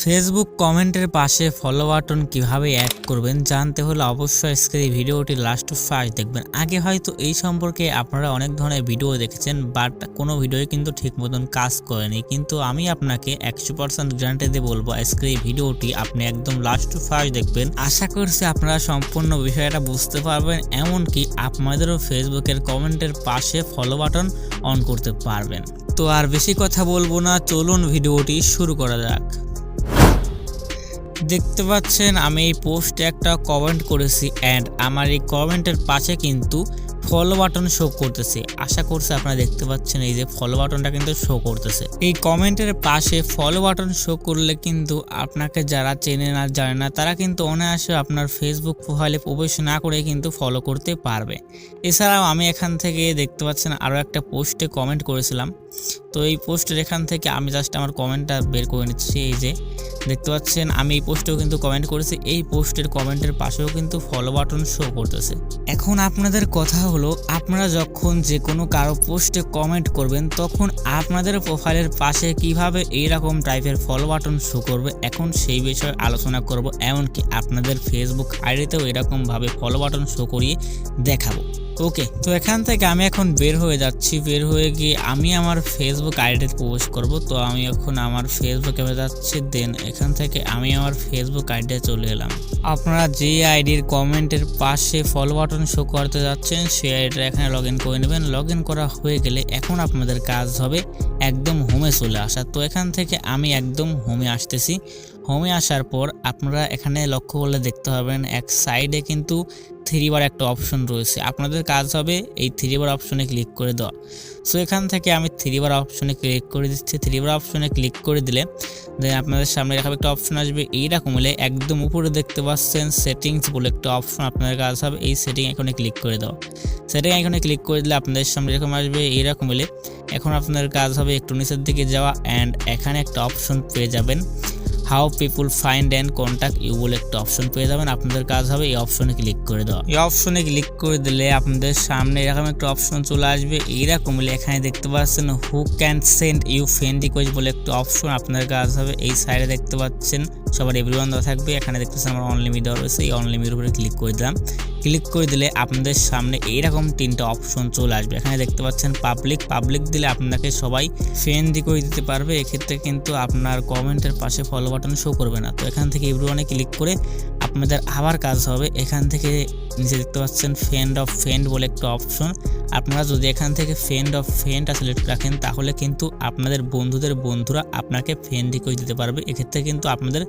Facebook কমেন্টের পাশে follow button কিভাবে অ্যাড করবেন জানতে হলে অবশ্যই আজকের এই ভিডিওটি লাস্ট ফার্স্ট দেখবেন। আগে হয়তো এই সম্পর্কে আপনারা অনেক ধরনের ভিডিও দেখেছেন, বাট কোনো ভিডিও কিন্তু ঠিক মতন কাজ করেনি। কিন্তু আমি আপনাকে 100% গ্যারান্টি দিয়ে বলবো আজকের এই ভিডিওটি আপনি একদম লাস্ট ফার্স্ট দেখবেন। আশা করছি আপনারা সম্পূর্ণ বিষয়টা বুঝতে পারবেন, এমনকি আপনাদেরও ফেসবুকের কমেন্টের পাশে ফলো বাটন অন করতে পারবেন। তো আর বেশি কথা বলবো না, চলুন ভিডিওটি শুরু করা যাক। দেখতে পাচ্ছেন আমি এই পোস্টে একটা কমেন্ট করেছি অ্যান্ড আমার এই কমেন্টের পাশে কিন্তু ফলো বাটন শো করতেছে। আশা করছি আপনারা দেখতে পাচ্ছেন এই যে ফলো বাটনটা কিন্তু শো করতেছে। এই কমেন্টের পাশে ফলো বাটন শো করলে কিন্তু আপনাকে যারা চেনে না জানে না তারা কিন্তু অনায়াসে আপনার ফেসবুক প্রোফাইলে প্রবেশ না করে কিন্তু ফলো করতে পারবে। এছাড়াও আমি এখান থেকে দেখতে পাচ্ছেন আরও একটা পোস্টে কমেন্ট করেছিলাম। তো এই পোস্টের এখান থেকে আমি জাস্ট আমার কমেন্টটা বের করে নিচ্ছি। এই যে দেখতে পাচ্ছেন আমি এই পোস্টেও কিন্তু কমেন্ট করেছি, এই পোস্টের কমেন্টের পাশেও কিন্তু ফলো বাটন শো করতেছে। এখন আপনাদের কথা হলো, আপনারা যখন যে কোনো কারো পোস্টে কমেন্ট করবেন তখন আপনাদের প্রোফাইলের পাশে কিভাবে এইরকম টাইপের ফলো বাটন শো করবে, এখন সেই বিষয়ে আলোচনা করব। এমনকি আপনাদের ফেসবুক আইডিতেও এরকমভাবে ফলো বাটন শো করিয়ে দেখাবো। ওকে, তো এখান থেকে আমি এখন বের হয়ে যাচ্ছি। বের হয়ে গিয়ে আমি আমার ফেসবুক আইডিতে প্রবেশ করব। তো আমি এখন আমার ফেসবুকে যাচ্ছি, দেন এখান থেকে আমি আমার ফেসবুক আইডিতে চলে এলাম। আপনারা যে আইডির কমেন্টের পাশে ফলো বাটন শো করতে যাচ্ছেন সেই আইডিটা এখানে লগ ইন করে নেবেন। লগ ইন করা হয়ে গেলে এখন আপনাদের কাজ হবে একদম হোমে চলে আসা। তো এখান থেকে আমি একদম হোমে আসতেছি। হোমে আসার পর আপনারা এখানে লক্ষ্য করলে দেখতে পাবেন এক সাইডে কিন্তু 3 বার একটা অপশন রয়েছে। আপনাদের কাজ হবে এই 3 বার অপশনে ক্লিক করে দেওয়া। সো এখান থেকে আমি 3 বার অপশনে ক্লিক করে দিচ্ছি। 3 বার অপশনে ক্লিক করে দিলে দেন আপনাদের সামনে এরকম একটা অপশন আসবে। এইরকম হলে একদম উপরে দেখতে পাচ্ছেন সেটিংস বলে একটা অপশন, আপনাদের কাজ হবে এই সেটিং আইকনে ক্লিক করে দেওয়া। সেটিং আইকনে ক্লিক করে দিলে আপনাদের সামনে এরকম আসবে। এইরকম হলে এখন আপনাদের কাজ হবে একটু নিচের দিকে যাওয়া অ্যান্ড এখানে একটা অপশন পেয়ে যাবেন how people find and contact you বলে একটা অপশন পেয়ে যাবেন। আপনাদের কাজ হবে এই অপশনে ক্লিক করে দেওয়া। এই অপশনে ক্লিক করে দিলে আপনাদের সামনে এরকম একটা অপশন চলে আসবে। এইরকম হলে এখানে দেখতে পাচ্ছেন who can send you friend request বলে একটা অপশন, আপনাদের কাজ হবে এই সাইডে দেখতে পাচ্ছেন সবার এভরিওয়ান দেওয়া থাকবে। এখানে দেখতেছেন আমার অনলিমিট দেওয়া রয়েছে, এই অনলিমিটের উপরে ক্লিক করে দিলাম। ক্লিক করে দিলে আপনাদের সামনে এইরকম 3টা অপশন চলে আসবে। এখানে দেখতে পাচ্ছেন পাবলিক দিলে আপনাকে সবাই ফ্রেন্ড রিকোয়েস্ট দিতে পারবে। এক্ষেত্রে কিন্তু আপনার কমেন্টের পাশে ফলো বাটন শো করবে না। তো এখান থেকে এভরিওয়ানে ক্লিক করে আপনাদের আবার কাজ হবে এখান থেকে নিচে দেখতে পাচ্ছেন ফ্রেন্ড অফ ফ্রেন্ড বলে একটা অপশন। আপনারা যদি এখান থেকে ফ্রেন্ড অফ ফ্রেন্ডটা সিলেক্ট রাখেন তাহলে কিন্তু আপনাদের বন্ধুরা আপনাকে ফ্রেন্ড রিকোয়েস্ট দিতে পারবে। এক্ষেত্রে কিন্তু আপনাদের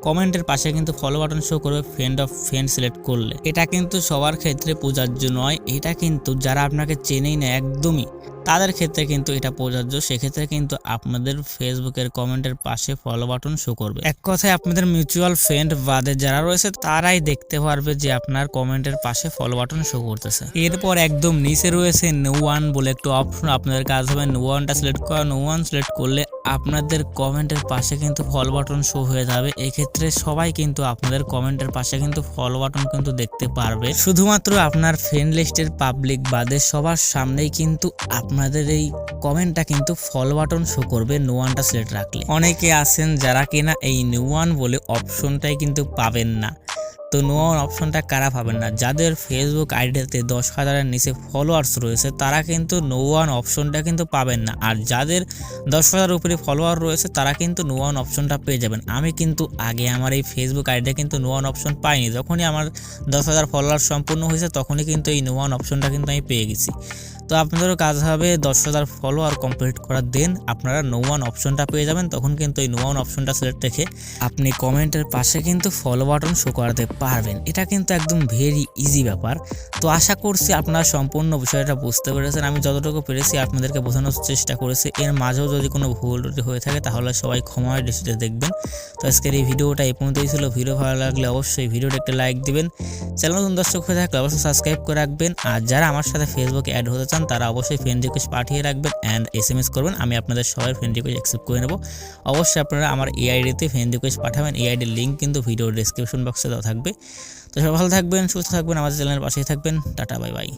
কমেন্টের পাশে কিন্তু ফলো বাটন শো করবে ফ্রেন্ড অফ ফ্রেন্ড সিলেক্ট করলে। এটা কিন্তু সবার ক্ষেত্রে প্রযোজ্য নয়, এটা কিন্তু যারা আপনাকে চেনেই না একদমই তাদের ক্ষেত্রে কিন্তু এটা প্রযোজ্য। সেক্ষেত্রে কিন্তু আপনাদের ফেসবুকের কমেন্টের পাশে ফলো বাটন শো করবে। এক কথায় আপনাদের মিউচুয়াল ফ্রেন্ড বাদে যারা রয়েছে তারাই দেখতে পারবে যে আপনার কমেন্টের পাশে ফলো বাটন শো করতেছে। এরপর একদম নিচে রয়েছে নো ওয়ান বলে একটা অপশন, আপনাদের কাজ হবে নো ওয়ানটা সিলেক্ট করা। নো ওয়ান সিলেক্ট করলে আপনাদের কমেন্টের পাশে কিন্তু ফলো বাটন শো হয়ে যাবে। এক্ষেত্রে সবাই কিন্তু আপনাদের কমেন্টের পাশে কিন্তু ফলো বাটন কিন্তু দেখতে পারবে। শুধুমাত্র আপনার ফ্রেন্ড লিস্টের পাবলিক বাদে সবার সামনেই কিন্তু আপনাদের এই কমেন্টটা কিন্তু ফলো বাটন শো করবে নো ওয়ানটা সিলেক্ট রাখলে। অনেকে আছেন যারা কিনা এই নো ওয়ান বলে অপশনটাই কিন্তু পাবেন না। তো নো ওয়ান অপশনটা কারা পাবেন না, যাদের ফেসবুক আইডিতে 10,000-এর নিচে ফলোয়ার্স রয়েছে তারা কিন্তু নো ওয়ান অপশনটা কিন্তু পাবেন না। আর যাদের 10,000 উপরে ফলোয়ার রয়েছে তারা কিন্তু নো ওয়ান অপশনটা পেয়ে যাবেন। আমি কিন্তু আগে আমার এই ফেসবুক আইডিতে কিন্তু নো ওয়ান অপশন পাইনি। যখনই আমার 10,000 ফলোয়ার সম্পূর্ণ হয়েছে তখনই কিন্তু এই নো ওয়ান অপশনটা কিন্তু আমি পেয়ে গেছি। তো আপনাদেরও কাজ হবে 10,000 ফলোয়ার কমপ্লিট করার দেন আপনারা নো ওয়ান অপশনটা পেয়ে যাবেন। তখন কিন্তু এই নো ওয়ান অপশনটা সিলেক্ট রেখে আপনি কমেন্টের পাশে কিন্তু ফলো বাটন শো করাতে পারবেন। এটা কিন্তু একদম ভেরি ইজি ব্যাপার। তো আশা করছি আপনারা সম্পূর্ণ বিষয়টা বুঝতে পেরেছেন। আমি যতটুকু পেরেছি আপনাদেরকে বোঝানোর চেষ্টা করেছি। এর মাঝেও যদি কোনো ভুল হয়ে থাকে তাহলে সবাই ক্ষমার দৃষ্টিতে দেখবেন। তো আজকের এই ভিডিওটা এই পর্যন্তই ছিল। ভিডিও ভালো লাগলে অবশ্যই ভিডিওটা একটা লাইক দিবেন। চ্যানেল নতুন দর্শক হয়ে থাকলে অবশ্যই সাবস্ক্রাইব করে রাখবেন। আর যারা আমার সাথে ফেসবুকে অ্যাড হতে চান তারা অবশ্যই ফ্রেন্ড রিকোয়েস্ট পাঠিয়ে রাখবেন অ্যান্ড SMS করবেন। আমি আপনাদের সবার ফ্রেন্ড রিকোয়েস্ট অ্যাকসেপ্ট করে নেব। অবশ্যই আপনারা আমার এই আইডিতে ফ্রেন্ড রিকোয়েস্ট পাঠাবেন। এই আইডির লিঙ্ক কিন্তু ভিডিওর ডেসক্রিপশন বক্সে দেওয়া থাকবে। তো সবাই ভালো থাকবেন, সুস্থ থাকবেন, আমাদের চ্যানেলের পাশেই থাকবেন। Tata, bye bye.